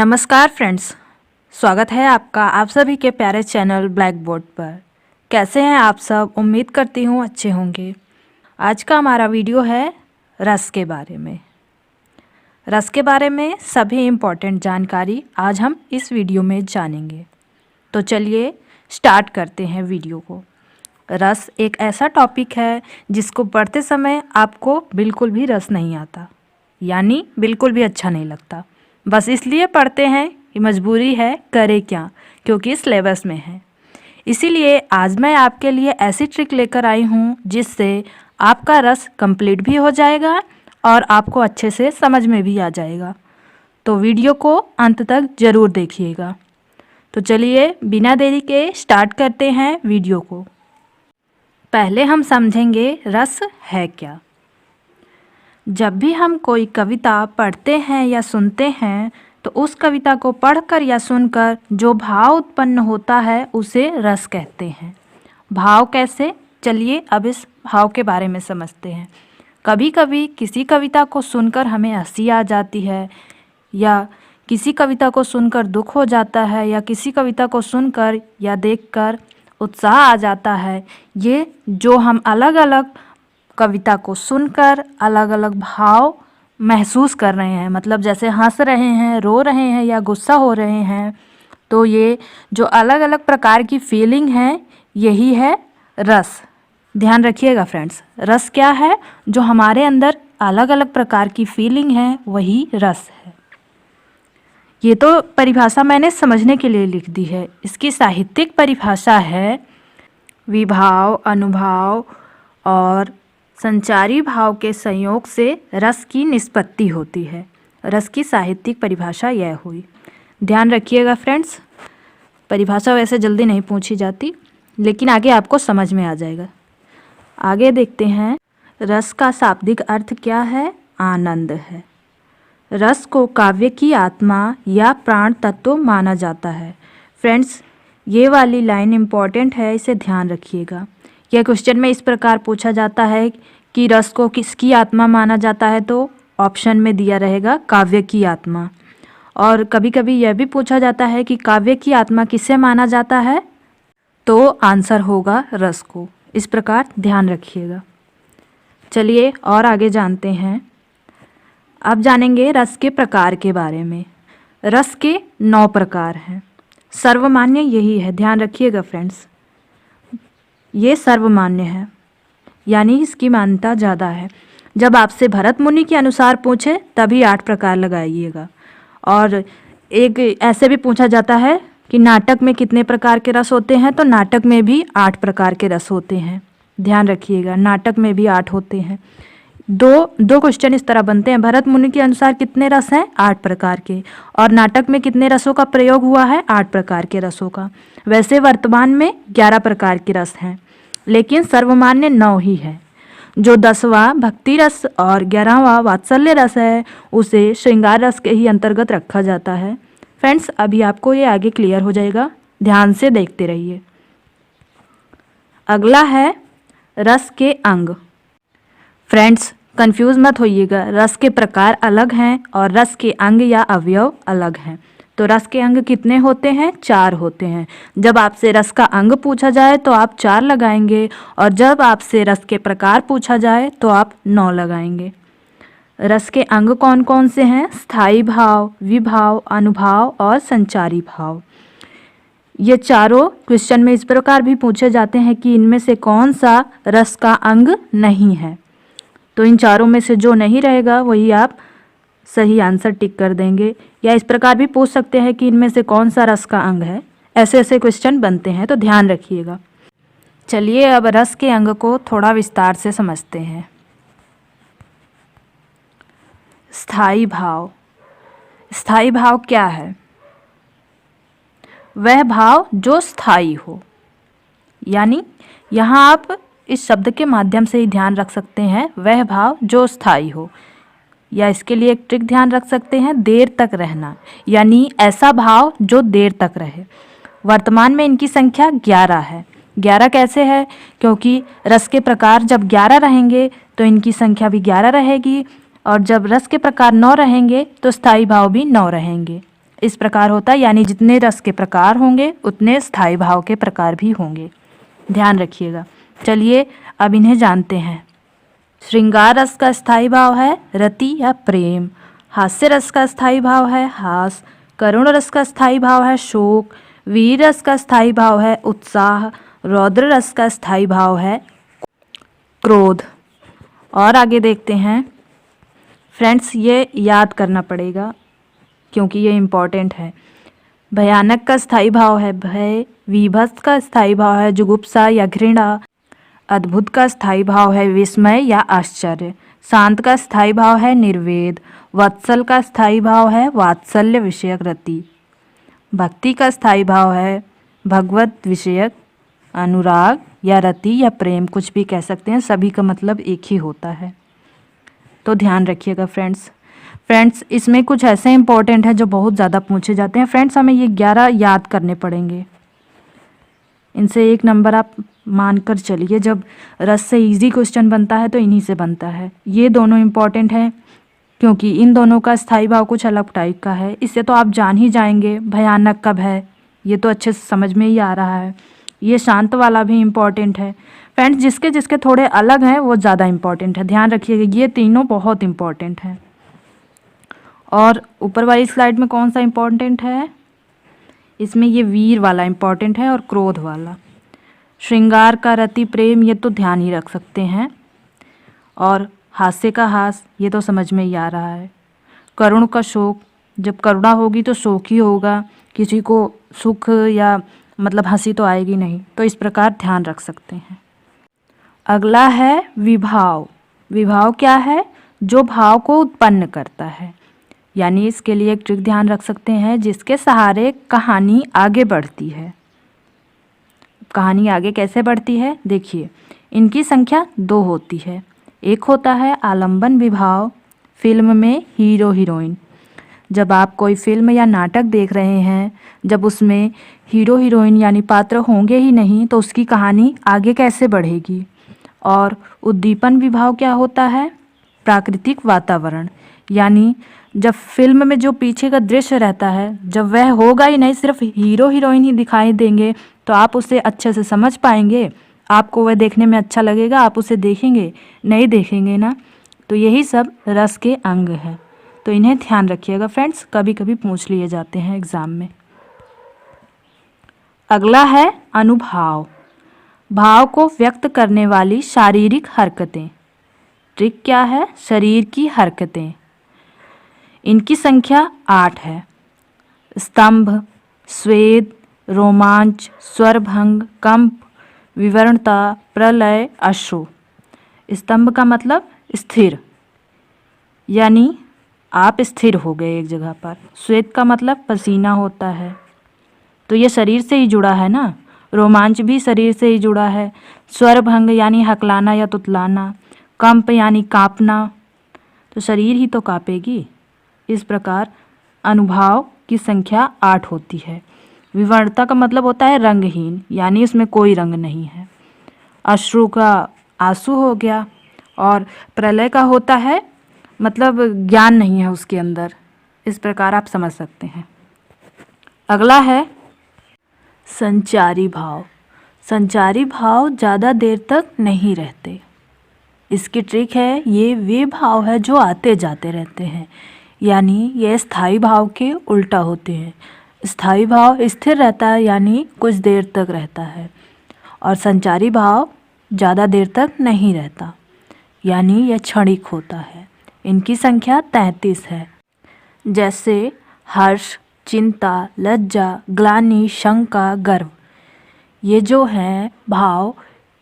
नमस्कार फ्रेंड्स, स्वागत है आपका आप सभी के प्यारे चैनल ब्लैक बोर्ड पर। कैसे हैं आप सब? उम्मीद करती हूँ अच्छे होंगे। आज का हमारा वीडियो है रस के बारे में। रस के बारे में सभी इम्पोर्टेंट जानकारी आज हम इस वीडियो में जानेंगे। तो चलिए स्टार्ट करते हैं वीडियो को। रस एक ऐसा टॉपिक है जिसको पढ़ते समय आपको बिल्कुल भी रस नहीं आता, यानी बिल्कुल भी अच्छा नहीं लगता। बस इसलिए पढ़ते हैं कि मजबूरी है, करे क्या, क्योंकि सिलेबस में है। इसीलिए आज मैं आपके लिए ऐसी ट्रिक लेकर आई हूँ जिससे आपका रस कंप्लीट भी हो जाएगा और आपको अच्छे से समझ में भी आ जाएगा। तो वीडियो को अंत तक ज़रूर देखिएगा। तो चलिए बिना देरी के स्टार्ट करते हैं वीडियो को। पहले हम समझेंगे रस है क्या। जब भी हम कोई कविता पढ़ते हैं या सुनते हैं तो उस कविता को पढ़कर या सुनकर जो भाव उत्पन्न होता है उसे रस कहते हैं। भाव कैसे? चलिए अब इस भाव के बारे में समझते हैं। कभी कभी किसी कविता को सुनकर हमें हंसी आ जाती है, या किसी कविता को सुनकर दुख हो जाता है, या किसी कविता को सुनकर या देखकर उत्साह आ जाता है। ये जो हम अलग अलग कविता को सुनकर अलग अलग भाव महसूस कर रहे हैं, मतलब जैसे हंस रहे हैं, रो रहे हैं या गुस्सा हो रहे हैं, तो ये जो अलग अलग प्रकार की फीलिंग है यही है रस। ध्यान रखिएगा फ्रेंड्स, रस क्या है? जो हमारे अंदर अलग अलग प्रकार की फीलिंग है वही रस है। ये तो परिभाषा मैंने समझने के लिए लिख दी है। इसकी साहित्यिक परिभाषा है विभाव, अनुभाव और संचारी भाव के संयोग से रस की निष्पत्ति होती है। रस की साहित्यिक परिभाषा यह हुई। ध्यान रखिएगा फ्रेंड्स, परिभाषा वैसे जल्दी नहीं पूछी जाती, लेकिन आगे आपको समझ में आ जाएगा। आगे देखते हैं, रस का शाब्दिक अर्थ क्या है? आनंद है। रस को काव्य की आत्मा या प्राण तत्व माना जाता है। फ्रेंड्स, ये वाली लाइन इम्पॉर्टेंट है, इसे ध्यान रखिएगा। यह क्वेश्चन में इस प्रकार पूछा जाता है कि रस को किसकी आत्मा माना जाता है, तो ऑप्शन में दिया रहेगा काव्य की आत्मा। और कभी कभी यह भी पूछा जाता है कि काव्य की आत्मा किसे माना जाता है, तो आंसर होगा रस को। इस प्रकार ध्यान रखिएगा। चलिए और आगे जानते हैं। अब जानेंगे रस के प्रकार के बारे में। रस के 9 प्रकार हैं। सर्वमान्य यही है, ध्यान रखिएगा फ्रेंड्स, ये सर्वमान्य है, यानी इसकी मान्यता ज़्यादा है। जब आपसे भरत मुनि के अनुसार पूछे तभी 8 प्रकार लगाइएगा। और एक ऐसे भी पूछा जाता है कि नाटक में कितने प्रकार के रस होते हैं, तो नाटक में भी 8 प्रकार के रस होते हैं। ध्यान रखिएगा, नाटक में भी 8 होते हैं। दो क्वेश्चन इस तरह बनते हैं, भरत मुनि के अनुसार कितने रस हैं? 8 प्रकार के। और नाटक में कितने रसों का प्रयोग हुआ है? 8 प्रकार के रसों का। वैसे वर्तमान में 11 प्रकार के रस हैं, लेकिन सर्वमान्य 9 ही है। जो 10वां भक्ति रस और 11वां वात्सल्य रस है उसे श्रृंगार रस के ही अंतर्गत रखा जाता है। फ्रेंड्स, अभी आपको ये आगे क्लियर हो जाएगा, ध्यान से देखते रहिए। अगला है रस के अंग। फ्रेंड्स, कंफ्यूज मत होइएगा, रस के प्रकार अलग हैं और रस के अंग या अवयव अलग हैं। तो रस के अंग कितने होते हैं? 4 होते हैं। जब आपसे रस का अंग पूछा जाए तो आप 4 लगाएंगे, और जब आपसे रस के प्रकार पूछा जाए तो आप 9 लगाएंगे। रस के अंग कौन कौन से हैं? स्थायी भाव, विभाव, अनुभाव और संचारी भाव। ये चारों क्वेश्चन में इस प्रकार भी पूछे जाते हैं कि इनमें से कौन सा रस का अंग नहीं है। तो इन चारों में से जो नहीं रहेगा वही आप सही आंसर टिक कर देंगे। या इस प्रकार भी पूछ सकते हैं कि इनमें से कौन सा रस का अंग है। ऐसे ऐसे क्वेश्चन बनते हैं, तो ध्यान रखिएगा। चलिए अब रस के अंग को थोड़ा विस्तार से समझते हैं। स्थायी भाव। स्थायी भाव क्या है? वह भाव जो स्थायी हो, यानी यहाँ आप इस शब्द के माध्यम से ही ध्यान रख सकते हैं, वह भाव जो स्थायी हो। या इसके लिए एक ट्रिक ध्यान रख सकते हैं, देर तक रहना, यानी ऐसा भाव जो देर तक रहे। वर्तमान में इनकी संख्या 11 है। 11 कैसे है? क्योंकि रस के प्रकार जब 11 रहेंगे तो इनकी संख्या भी 11 रहेगी, और जब रस के प्रकार 9 रहेंगे तो स्थायी भाव भी 9 रहेंगे। इस प्रकार होता है, यानी जितने रस के प्रकार होंगे उतने स्थायी भाव के प्रकार भी होंगे, ध्यान रखिएगा। चलिए अब इन्हें जानते हैं। श्रृंगार रस का स्थायी भाव है रति या प्रेम। हास्य रस का स्थायी भाव है हास। करुण रस का स्थायी भाव है शोक। वीर रस का स्थायी भाव है उत्साह। रौद्र रस का स्थायी भाव है क्रोध। और आगे देखते हैं फ्रेंड्स, ये याद करना पड़ेगा क्योंकि ये इम्पॉर्टेंट है। भयानक का स्थायी भाव है भय। विभत्स का स्थायी भाव है जुगुप्सा या घृणा। अद्भुत का स्थायी भाव है विस्मय या आश्चर्य। शांत का स्थायी भाव है निर्वेद। वत्सल का स्थायी भाव है वात्सल्य विषयक रति। भक्ति का स्थायी भाव है भगवत विषयक अनुराग या रति या प्रेम, कुछ भी कह सकते हैं, सभी का मतलब एक ही होता है, तो ध्यान रखिएगा फ्रेंड्स इसमें कुछ ऐसे इंपॉर्टेंट है जो बहुत ज़्यादा पूछे जाते हैं। फ्रेंड्स हमें ये 11 याद करने पड़ेंगे, इनसे 1 नंबर आप मानकर चलिए। जब रस से इजी क्वेश्चन बनता है तो इन्हीं से बनता है। ये दोनों इम्पॉर्टेंट हैं क्योंकि इन दोनों का स्थायी भाव कुछ अलग टाइप का है, इससे तो आप जान ही जाएंगे। भयानक कब है ये तो अच्छे से समझ में ही आ रहा है। ये शांत वाला भी इम्पॉर्टेंट है। फ्रेंड्स जिसके जिसके थोड़े अलग हैं वो ज़्यादा इम्पॉर्टेंट है, ध्यान रखिएगा। ये तीनों बहुत इम्पॉर्टेंट हैं। और ऊपर वाली स्लाइड में कौन सा इम्पॉर्टेंट है, इसमें ये वीर वाला इम्पॉर्टेंट है और क्रोध वाला। श्रृंगार का रति प्रेम ये तो ध्यान ही रख सकते हैं, और हास्य का हास ये तो समझ में ही आ रहा है। करुण का शोक, जब करुणा होगी तो शोक ही होगा, किसी को सुख या मतलब हंसी तो आएगी नहीं, तो इस प्रकार ध्यान रख सकते हैं। अगला है विभाव। विभाव क्या है, जो भाव को उत्पन्न करता है, यानी इसके लिए एक ट्रिक ध्यान रख सकते हैं जिसके सहारे कहानी आगे बढ़ती है। कहानी आगे कैसे बढ़ती है देखिए, इनकी संख्या 2 होती है। एक होता है आलंबन विभाव, फिल्म में हीरो हीरोइन। जब आप कोई फिल्म या नाटक देख रहे हैं, जब उसमें हीरो हीरोइन यानी पात्र होंगे ही नहीं तो उसकी कहानी आगे कैसे बढ़ेगी। और उद्दीपन विभाव क्या होता है, प्राकृतिक वातावरण, यानी जब फिल्म में जो पीछे का दृश्य रहता है जब वह होगा ही नहीं, सिर्फ हीरो हीरोइन ही दिखाई देंगे तो आप उसे अच्छे से समझ पाएंगे, आपको वह देखने में अच्छा लगेगा, आप उसे देखेंगे, नहीं देखेंगे ना। तो यही सब रस के अंग हैं, तो इन्हें ध्यान रखिएगा फ्रेंड्स, कभी कभी पूछ लिए जाते हैं एग्ज़ाम में। अगला है अनुभाव। भाव को व्यक्त करने वाली शारीरिक हरकतें। ट्रिक क्या है, शरीर की हरकतें। इनकी संख्या 8 है। स्तंभ, स्वेद, रोमांच, स्वरभंग, कंप, विवरणता, प्रलय, अश्रु। स्तंभ का मतलब स्थिर, यानी आप स्थिर हो गए एक जगह पर। स्वेद का मतलब पसीना होता है, तो ये शरीर से ही जुड़ा है ना। रोमांच भी शरीर से ही जुड़ा है। स्वरभंग यानी हकलाना या तुतलाना। कंप यानी कांपना, तो शरीर ही तो कांपेगी। इस प्रकार अनुभाव की संख्या 8 होती है। विवर्णता का मतलब होता है रंगहीन, यानी इसमें कोई रंग नहीं है। अश्रु का आंसू हो गया, और प्रलय का होता है मतलब ज्ञान नहीं है उसके अंदर। इस प्रकार आप समझ सकते हैं। अगला है संचारी भाव। संचारी भाव ज़्यादा देर तक नहीं रहते। इसकी ट्रिक है, ये वे भाव है जो आते जाते रहते हैं, यानी ये स्थायी भाव के उल्टा होते हैं। स्थायी भाव स्थिर रहता है यानी कुछ देर तक रहता है, और संचारी भाव ज़्यादा देर तक नहीं रहता, यानी यह क्षणिक होता है। इनकी संख्या 33 है। जैसे हर्ष, चिंता, लज्जा, ग्लानि, शंका, गर्व। ये जो हैं भाव,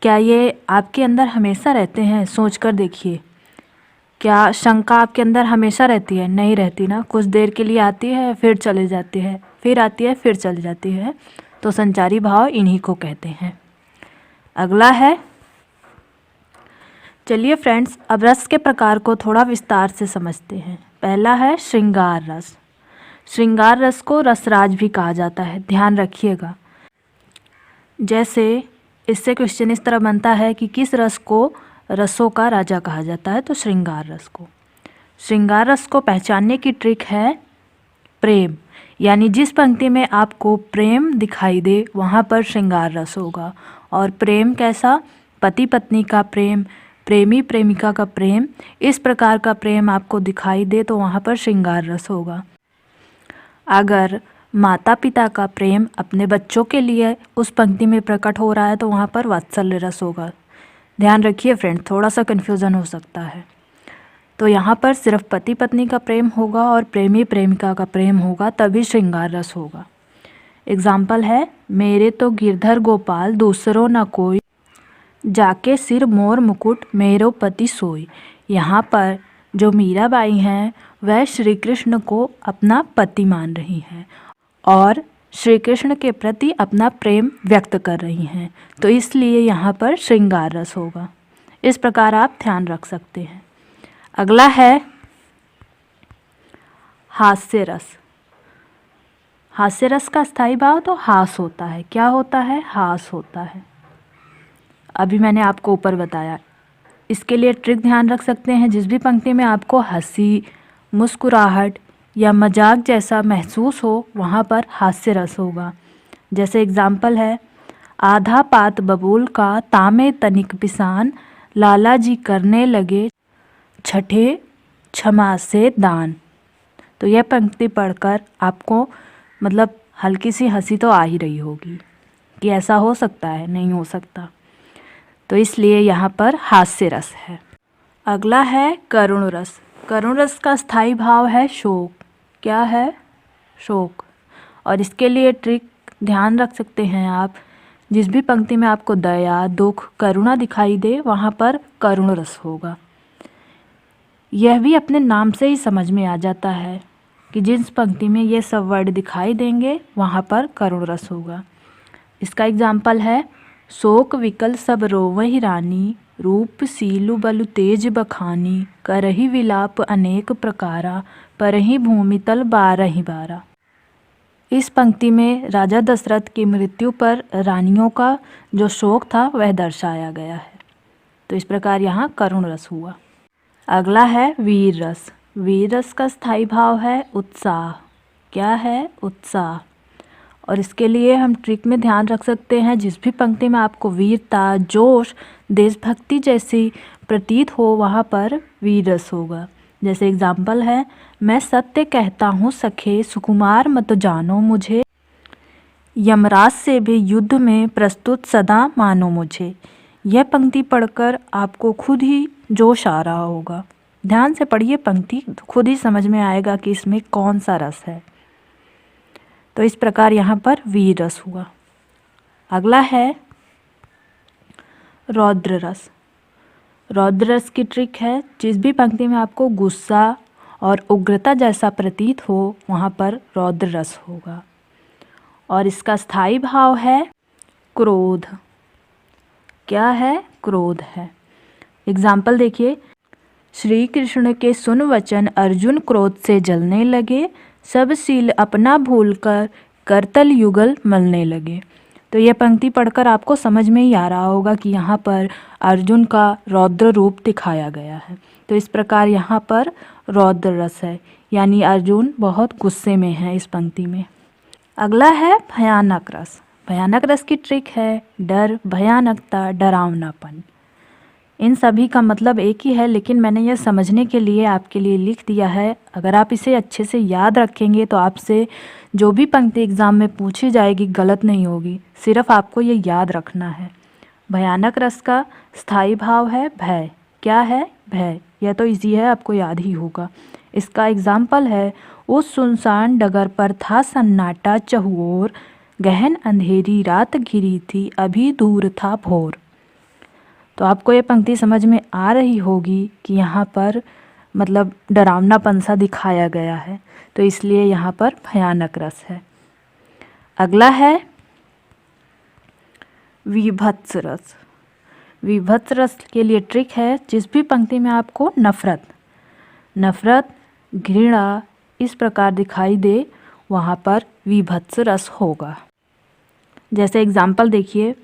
क्या ये आपके अंदर हमेशा रहते हैं? सोच कर देखिए, क्या शंका आपके अंदर हमेशा रहती है? नहीं रहती ना, कुछ देर के लिए आती है फिर चले जाती है, फिर आती है फिर चली जाती है। तो संचारी भाव इन्हीं को कहते हैं। अगला है, चलिए फ्रेंड्स अब रस के प्रकार को थोड़ा विस्तार से समझते हैं। पहला है श्रृंगार रस। श्रृंगार रस को रसराज भी कहा जाता है, ध्यान रखिएगा। जैसे इससे क्वेश्चन इस तरह बनता है कि किस रस को रसों का राजा कहा जाता है, तो श्रृंगार रस को। श्रृंगार रस को पहचानने की ट्रिक है प्रेम, यानी जिस पंक्ति में आपको प्रेम दिखाई दे वहाँ पर श्रृंगार रस होगा। और प्रेम कैसा? पति पत्नी का प्रेम, प्रेमी प्रेमिका का प्रेम, इस प्रकार का प्रेम आपको दिखाई दे तो वहाँ पर श्रृंगार रस होगा। अगर माता पिता का प्रेम अपने बच्चों के लिए उस पंक्ति में प्रकट हो रहा है तो वहाँ पर वात्सल्य रस होगा। ध्यान रखिए फ्रेंड, थोड़ा सा कन्फ्यूज़न हो सकता है। तो यहाँ पर सिर्फ पति पत्नी का प्रेम होगा और प्रेमी प्रेमिका का प्रेम होगा, तभी श्रृंगार रस होगा। एग्जाम्पल है, मेरे तो गिरधर गोपाल दूसरों न कोई, जाके सिर मोर मुकुट मेरो पति सोई। यहाँ पर जो मीराबाई हैं वह श्री कृष्ण को अपना पति मान रही हैं और श्री कृष्ण के प्रति अपना प्रेम व्यक्त कर रही हैं, तो इसलिए यहाँ पर श्रृंगार रस होगा। इस प्रकार आप ध्यान रख सकते हैं। अगला है हास्य रस। हास्य रस का स्थायी भाव तो हास होता है। क्या होता है? हास होता है। अभी मैंने आपको ऊपर बताया। इसके लिए ट्रिक ध्यान रख सकते हैं, जिस भी पंक्ति में आपको हंसी, मुस्कुराहट या मजाक जैसा महसूस हो वहाँ पर हास्य रस होगा। जैसे एग्जाम्पल है, आधा पात बबूल का तामे तनिक पिसान, लाला जी करने लगे छठे क्षमा से दान। तो यह पंक्ति पढ़कर आपको मतलब हल्की सी हंसी तो आ ही रही होगी कि ऐसा हो सकता है, नहीं हो सकता, तो इसलिए यहाँ पर हास्य रस है। अगला है करुण रस। करुण रस का स्थायी भाव है शोक। क्या है? शोक। और इसके लिए ट्रिक ध्यान रख सकते हैं आप, जिस भी पंक्ति में आपको दया, दुख, करुणा दिखाई दे वहाँ पर करुण रस होगा। यह भी अपने नाम से ही समझ में आ जाता है कि जिस पंक्ति में ये सब वर्ड दिखाई देंगे वहाँ पर करुण रस होगा। इसका एग्जाम्पल है, शोक विकल सब रोवहि रानी, रूप सीलु बलु तेज बखानी, करहि विलाप अनेक प्रकारा, परहि भूमि तल बारहि बारा। इस पंक्ति में राजा दशरथ की मृत्यु पर रानियों का जो शोक था वह दर्शाया गया है, तो इस प्रकार यहाँ करुण रस हुआ। अगला है वीर रस। वीर रस का स्थायी भाव है उत्साह। क्या है? उत्साह। और इसके लिए हम ट्रिक में ध्यान रख सकते हैं, जिस भी पंक्ति में आपको वीरता, जोश, देशभक्ति जैसी प्रतीत हो वहाँ पर वीर रस होगा। जैसे एग्जाम्पल है, मैं सत्य कहता हूँ सखे, सुकुमार मत जानो मुझे, यमराज से भी युद्ध में प्रस्तुत सदा मानो मुझे। यह पंक्ति पढ़कर आपको खुद ही जोश आ रहा होगा। ध्यान से पढ़िए पंक्ति, खुद ही समझ में आएगा कि इसमें कौन सा रस है। तो इस प्रकार यहाँ पर वीर रस हुआ। अगला है रौद्र रस। रौद्र रस की ट्रिक है, जिस भी पंक्ति में आपको गुस्सा और उग्रता जैसा प्रतीत हो वहाँ पर रौद्र रस होगा। और इसका स्थायी भाव है क्रोध। क्या है? क्रोध है। एग्जाम्पल देखिए, श्री कृष्ण के सुन वचन अर्जुन क्रोध से जलने लगे, सब सील अपना भूलकर करतल युगल मलने लगे। तो यह पंक्ति पढ़कर आपको समझ में ही आ रहा होगा कि यहाँ पर अर्जुन का रौद्र रूप दिखाया गया है। तो इस प्रकार यहाँ पर रौद्र रस है, यानी अर्जुन बहुत गुस्से में है इस पंक्ति में। अगला है भयानक रस। भयानक रस की ट्रिक है डर, भयानकता, डरावनापन। इन सभी का मतलब एक ही है, लेकिन मैंने यह समझने के लिए आपके लिए लिख दिया है। अगर आप इसे अच्छे से याद रखेंगे तो आपसे जो भी पंक्ति एग्ज़ाम में पूछी जाएगी गलत नहीं होगी। सिर्फ आपको ये याद रखना है। भयानक रस का स्थायी भाव है भय। क्या है? भय। यह तो इजी है, आपको याद ही होगा। इसका एग्जाम्पल है, उस सुनसान डगर पर था सन्नाटा चहुओर, गहन अंधेरी रात घिरी थी अभी दूर था भोर। तो आपको ये पंक्ति समझ में आ रही होगी कि यहाँ पर मतलब डरावनापन सा दिखाया गया है, तो इसलिए यहाँ पर भयानक रस है। अगला है विभत्स रस। विभत्स रस के लिए ट्रिक है, जिस भी पंक्ति में आपको नफरत, घृणा इस प्रकार दिखाई दे वहाँ पर विभत्स रस होगा। जैसे एग्जाम्पल देखिए,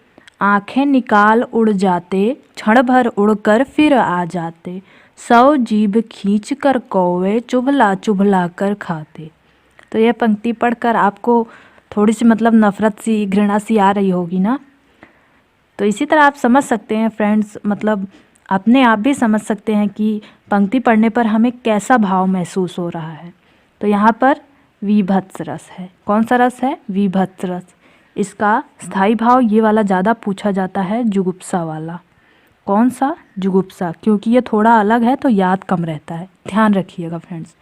आँखें निकाल उड़ जाते, क्षण भर उड़कर फिर आ जाते, 100 जीभ खींच कर कौवे चुभला चुभला कर खाते। तो यह पंक्ति पढ़कर आपको थोड़ी सी मतलब नफ़रत सी, घृणा सी आ रही होगी ना। तो इसी तरह आप समझ सकते हैं फ्रेंड्स, मतलब अपने आप भी समझ सकते हैं कि पंक्ति पढ़ने पर हमें कैसा भाव महसूस हो रहा है। तो यहाँ पर विभत्स रस है। कौन सा रस है? विभत्स रस। इसका स्थायी भाव ये वाला ज़्यादा पूछा जाता है, जुगुप्सा वाला। कौन सा? जुगुप्सा, क्योंकि ये थोड़ा अलग है तो याद कम रहता है, ध्यान रखिएगा फ्रेंड्स।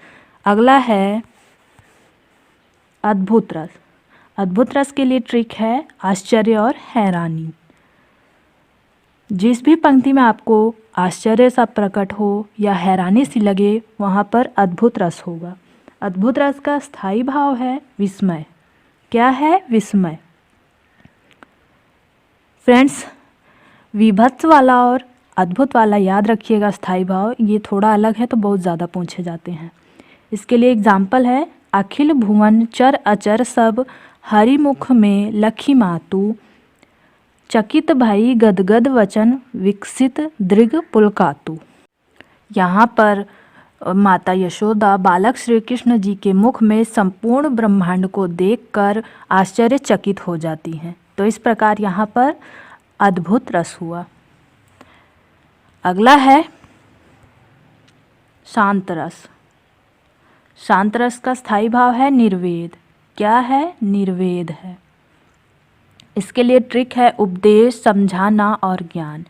अगला है अद्भुत रस। अद्भुत रस के लिए ट्रिक है आश्चर्य और हैरानी। जिस भी पंक्ति में आपको आश्चर्य सा प्रकट हो या हैरानी सी लगे, वहाँ पर अद्भुत रस होगा। अद्भुत रस का स्थायी भाव है विस्मय। क्या है? विस्मय। फ्रेंड्स, विभत्स वाला और अद्भुत वाला याद रखिएगा स्थायी भाव, ये थोड़ा अलग है तो बहुत ज़्यादा पूछे जाते हैं। इसके लिए एग्जाम्पल है, अखिल भुवन चर अचर सब हरिमुख में लखी मातु, चकित भई गदगद वचन विकसित दृग पुलकातु। यहाँ पर माता यशोदा बालक श्री कृष्ण जी के मुख में संपूर्ण ब्रह्मांड को देखकर आश्चर्यचकित हो जाती हैं। तो इस प्रकार यहाँ पर अद्भुत रस हुआ। अगला है शांत रस। शांत रस का स्थायी भाव है निर्वेद। क्या है? निर्वेद है। इसके लिए ट्रिक है उपदेश, समझाना और ज्ञान।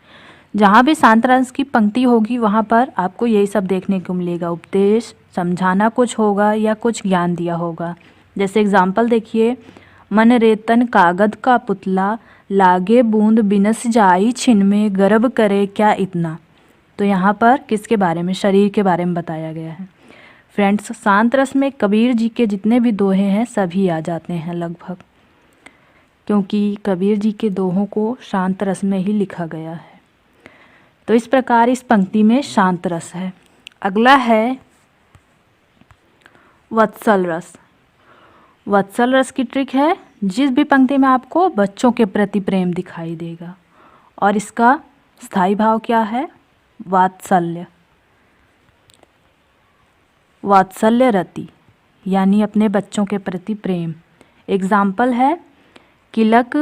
जहाँ भी शांत रस की पंक्ति होगी वहाँ पर आपको यही सब देखने को मिलेगा। उपदेश, समझाना कुछ होगा या कुछ ज्ञान दिया होगा। जैसे एग्जाम्पल देखिए, मन रेतन कागद का पुतला, लागे बूंद बिनस जाई छिन में, गर्व करे क्या इतना। तो यहाँ पर किसके बारे में? शरीर के बारे में बताया गया है। फ्रेंड्स, शांत रस में कबीर जी के जितने भी दोहे हैं सभी आ जाते हैं लगभग, क्योंकि कबीर जी के दोहों को शांत रस में ही लिखा गया है। तो इस प्रकार इस पंक्ति में शांत रस है। अगला है वत्सल रस। वत्सल रस की ट्रिक है, जिस भी पंक्ति में आपको बच्चों के प्रति प्रेम दिखाई देगा, और इसका स्थायी भाव क्या है? वात्सल्य। वात्सल्य रति, यानी अपने बच्चों के प्रति प्रेम। एग्जाम्पल है, किलक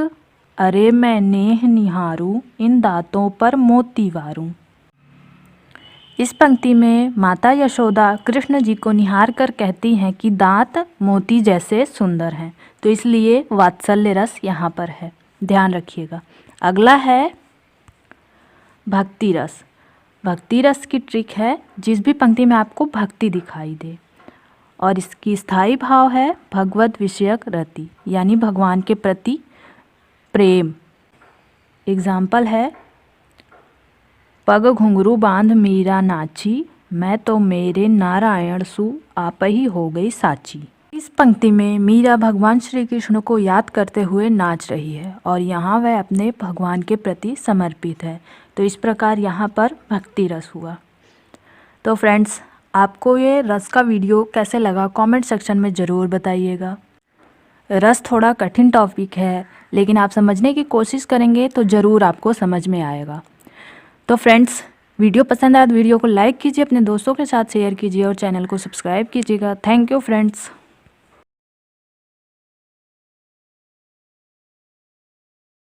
अरे मैं नेह निहारूं, इन दांतों पर मोती वारूं। इस पंक्ति में माता यशोदा कृष्ण जी को निहार कर कहती हैं कि दांत मोती जैसे सुंदर हैं। तो इसलिए वात्सल्य रस यहाँ पर है, ध्यान रखिएगा। अगला है भक्ति रस। भक्ति रस की ट्रिक है, जिस भी पंक्ति में आपको भक्ति दिखाई दे, और इसकी स्थायी भाव है भगवत विषयक रति, यानी भगवान के प्रति प्रेम। एग्जाम्पल है, पग घुंघरू बांध मीरा नाची, मैं तो मेरे नारायण सु आप ही हो गई साची। इस पंक्ति में मीरा भगवान श्री कृष्ण को याद करते हुए नाच रही है, और यहाँ वह अपने भगवान के प्रति समर्पित है। तो इस प्रकार यहाँ पर भक्ति रस हुआ। तो फ्रेंड्स, आपको ये रस का वीडियो कैसे लगा कमेंट सेक्शन में ज़रूर बताइएगा। रस थोड़ा कठिन टॉपिक है, लेकिन आप समझने की कोशिश करेंगे तो ज़रूर आपको समझ में आएगा। तो फ्रेंड्स, वीडियो पसंद आया तो वीडियो को लाइक कीजिए, अपने दोस्तों के साथ शेयर कीजिए और चैनल को सब्सक्राइब कीजिएगा। Thank you friends.